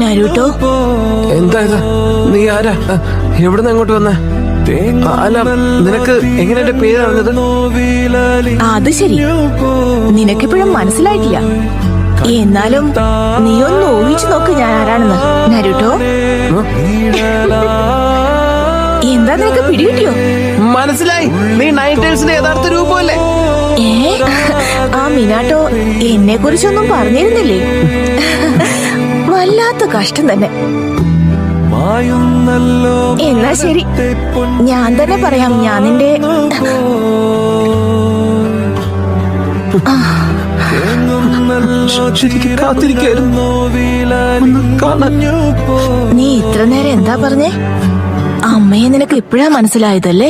നരുട്ടോ, എന്താ ഇത്? നീ ആരാ? എവിടുന്ന് അങ്ങോട്ട് വന്ന? അല്ല, നിനക്ക് എങ്ങനെ എന്റെ പേര് അറിഞ്ഞത്? അത് ശരി, നിനക്കിപ്പോഴും മനസ്സിലായിട്ടില്ല. എന്നാലും നീ ഒന്ന് ഊഹിച്ചു നോക്ക് ഞാൻ ആരാണെന്ന്. നരുട്ടോ, എന്താ നിനക്ക് പിടികിട്ടിയോ? മനസ്സിലായി, നീ നൈറ്റേഴ്സിന്റെ യഥാർത്ഥ രൂപമല്ലേ? ആ മിനാട്ടോ എന്നെ കുറിച്ചൊന്നും പറഞ്ഞിരുന്നില്ലേ? വല്ലാത്ത കഷ്ടം തന്നെ. എന്നാ ശരി, ഞാൻ തന്നെ പറയാം. ഞാൻ നിന്റെ നീ ഇത്ര നേരം എന്താ പറഞ്ഞേ? അമ്മയെ നിനക്ക് ഇപ്പോഴാ മനസ്സിലായതല്ലേ?